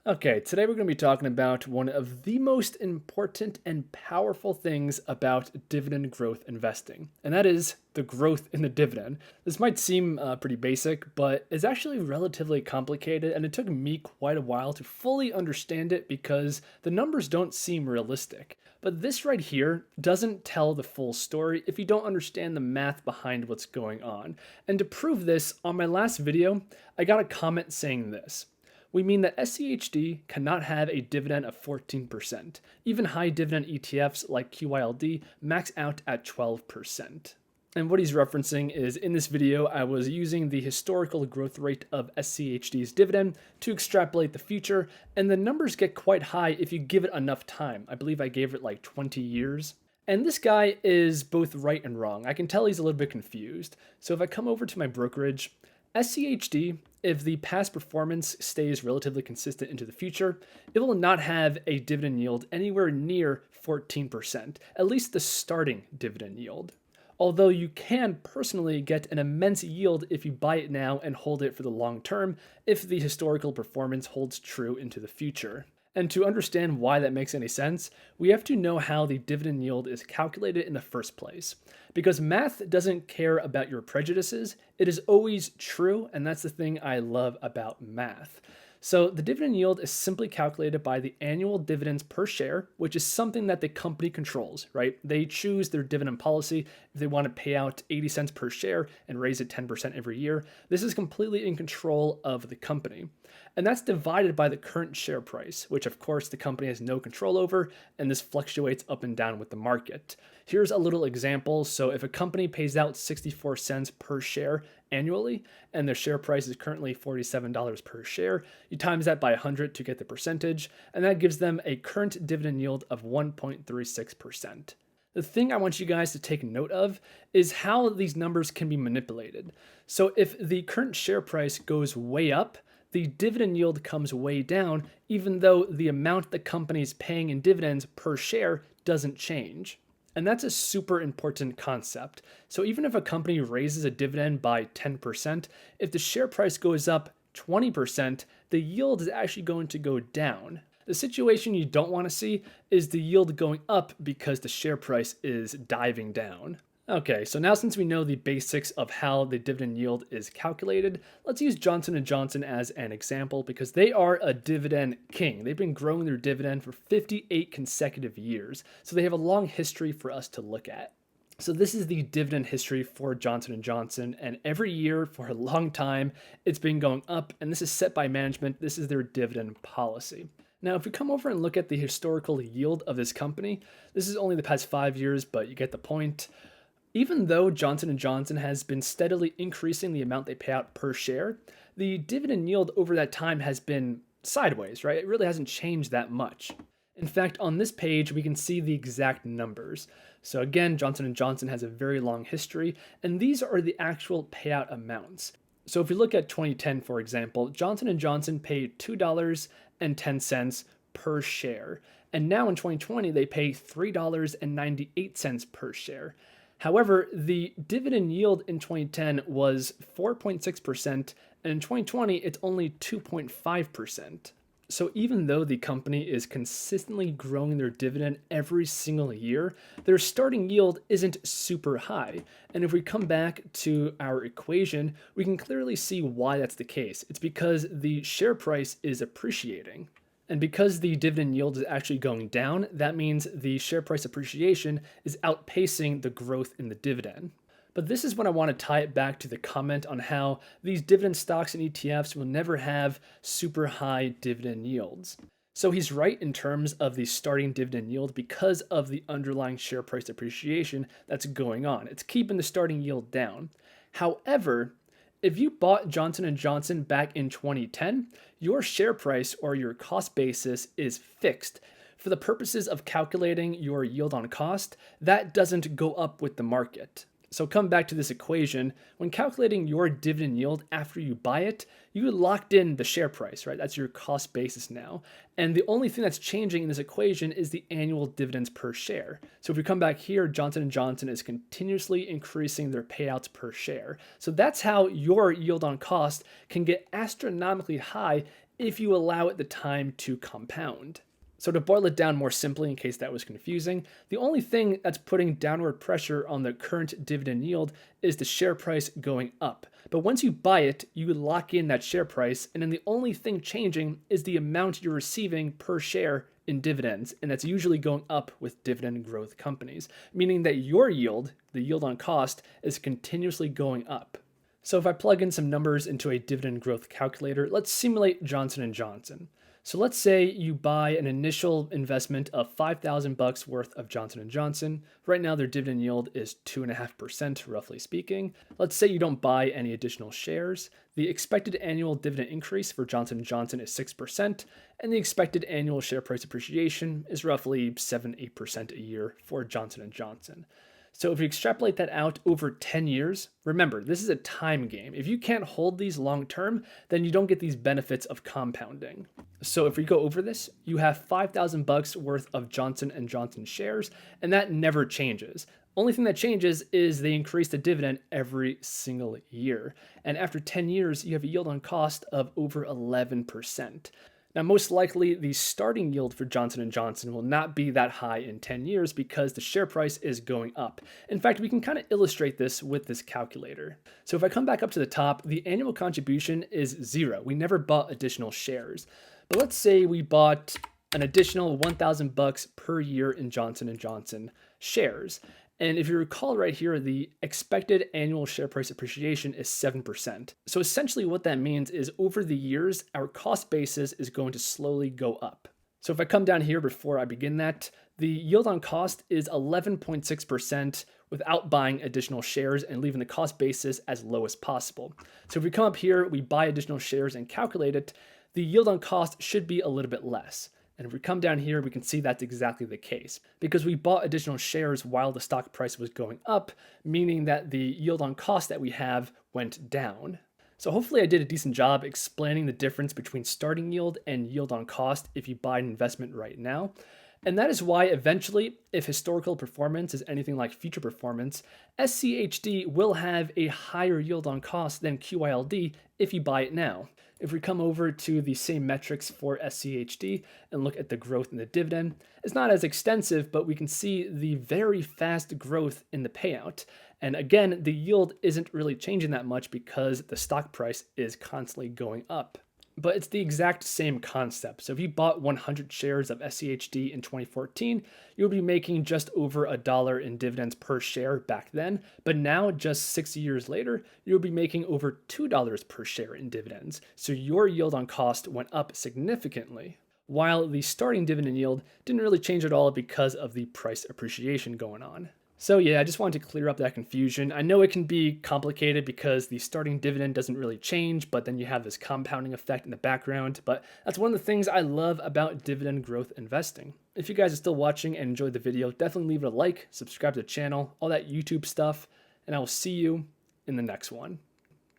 Okay, today we're going to be talking about one of the most important and powerful things about dividend growth investing, and that is the growth in the dividend. This might seem pretty basic, but it's actually relatively complicated, and it took me quite a while to fully understand it because the numbers don't seem realistic. But this right here doesn't tell the full story if you don't understand the math behind what's going on. And to prove this, on my last video, I got a comment saying this. We mean that SCHD cannot have a dividend of 14%. Even high dividend ETFs like QYLD max out at 12%. And what he's referencing is in this video, I was using the historical growth rate of SCHD's dividend to extrapolate the future, and the numbers get quite high if you give it enough time. I believe I gave it like 20 years. And this guy is both right and wrong. I can tell he's a little bit confused. So if I come over to my brokerage, SCHD, if the past performance stays relatively consistent into the future, it will not have a dividend yield anywhere near 14%, at least the starting dividend yield. Although you can personally get an immense yield if you buy it now and hold it for the long term, if the historical performance holds true into the future. And to understand why that makes any sense, we have to know how the dividend yield is calculated in the first place. Because math doesn't care about your prejudices, it is always true, and that's the thing I love about math. So the dividend yield is simply calculated by the annual dividends per share, which is something that the company controls, right? They choose their dividend policy. If they want to pay out 80 cents per share and raise it 10% every year, this is completely in control of the company. And that's divided by the current share price, which of course the company has no control over, and this fluctuates up and down with the market. Here's a little example. So if a company pays out 64 cents per share annually, and their share price is currently $47 per share, you times that by 100 to get the percentage, and that gives them a current dividend yield of 1.36%. The thing I want you guys to take note of is how these numbers can be manipulated. So if the current share price goes way up, the dividend yield comes way down, even though the amount the company is paying in dividends per share doesn't change. And that's a super important concept. So even if a company raises a dividend by 10%, if the share price goes up 20%, the yield is actually going to go down. The situation you don't want to see is the yield going up because the share price is diving down. Okay, so now since we know the basics of how the dividend yield is calculated, let's use Johnson & Johnson as an example because they are a dividend king. They've been growing their dividend for 58 consecutive years, so they have a long history for us to look at. So this is the dividend history for Johnson & Johnson, and every year for a long time, it's been going up, and this is set by management. This is their dividend policy. Now, if we come over and look at the historical yield of this company, this is only the past 5 years, but you get the point. Even though Johnson & Johnson has been steadily increasing the amount they pay out per share, the dividend yield over that time has been sideways, right? It really hasn't changed that much. In fact, on this page, we can see the exact numbers. So again, Johnson & Johnson has a very long history, and these are the actual payout amounts. So if we look at 2010, for example, Johnson & Johnson paid $2.10 per share. And now in 2020, they pay $3.98 per share. However, the dividend yield in 2010 was 4.6%, and in 2020, it's only 2.5%. So even though the company is consistently growing their dividend every single year, their starting yield isn't super high. And if we come back to our equation, we can clearly see why that's the case. It's because the share price is appreciating. And because the dividend yield is actually going down, that means the share price appreciation is outpacing the growth in the dividend. But this is when I want to tie it back to the comment on how these dividend stocks and ETFs will never have super high dividend yields. So he's right in terms of the starting dividend yield because of the underlying share price appreciation that's going on. It's keeping the starting yield down. However, if you bought Johnson & Johnson back in 2010, your share price or your cost basis is fixed. For the purposes of calculating your yield on cost, that doesn't go up with the market. So come back to this equation. When calculating your dividend yield after you buy it, you locked in the share price, right? That's your cost basis now. And the only thing that's changing in this equation is the annual dividends per share. So if we come back here, Johnson & Johnson is continuously increasing their payouts per share. So that's how your yield on cost can get astronomically high if you allow it the time to compound. So to boil it down more simply, in case that was confusing, the only thing that's putting downward pressure on the current dividend yield is the share price going up. But once you buy it, you lock in that share price, and then the only thing changing is the amount you're receiving per share in dividends, and that's usually going up with dividend growth companies, meaning that your yield, the yield on cost, is continuously going up. So if I plug in some numbers into a dividend growth calculator, let's simulate Johnson & Johnson. So let's say you buy an initial investment of $5,000 worth of Johnson & Johnson. Right now their dividend yield is 2.5%, roughly speaking. Let's say you don't buy any additional shares. The expected annual dividend increase for Johnson & Johnson is 6%, and the expected annual share price appreciation is roughly 7-8% a year for Johnson & Johnson. So if you extrapolate that out over 10 years, remember, this is a time game. If you can't hold these long term, then you don't get these benefits of compounding. So if we go over this, you have $5,000 worth of Johnson & Johnson shares, and that never changes. Only thing that changes is they increase the dividend every single year. And after 10 years, you have a yield on cost of over 11%. Now, most likely, the starting yield for Johnson & Johnson will not be that high in 10 years because the share price is going up. In fact, we can kind of illustrate this with this calculator. So if I come back up to the top, the annual contribution is 0. We never bought additional shares. But let's say we bought an additional $1,000 per year in Johnson & Johnson shares. And if you recall right here, the expected annual share price appreciation is 7%. So essentially what that means is over the years, our cost basis is going to slowly go up. So if I come down here before I begin that, the yield on cost is 11.6% without buying additional shares and leaving the cost basis as low as possible. So if we come up here, we buy additional shares and calculate it, the yield on cost should be a little bit less. And if we come down here, we can see that's exactly the case because we bought additional shares while the stock price was going up, meaning that the yield on cost that we have went down. So hopefully I did a decent job explaining the difference between starting yield and yield on cost if you buy an investment right now. And that is why eventually, if historical performance is anything like future performance, SCHD will have a higher yield on cost than QYLD if you buy it now. If we come over to the same metrics for SCHD and look at the growth in the dividend, it's not as extensive, but we can see the very fast growth in the payout. And again, the yield isn't really changing that much because the stock price is constantly going up. But it's the exact same concept. So if you bought 100 shares of SCHD in 2014, you'll be making just over $1 in dividends per share back then. But now, just 6 years later, you'll be making over $2 per share in dividends. So your yield on cost went up significantly, while the starting dividend yield didn't really change at all because of the price appreciation going on. So yeah, I just wanted to clear up that confusion. I know it can be complicated because the starting dividend doesn't really change, but then you have this compounding effect in the background. But that's one of the things I love about dividend growth investing. If you guys are still watching and enjoyed the video, definitely leave it a like, subscribe to the channel, all that YouTube stuff, and I will see you in the next one.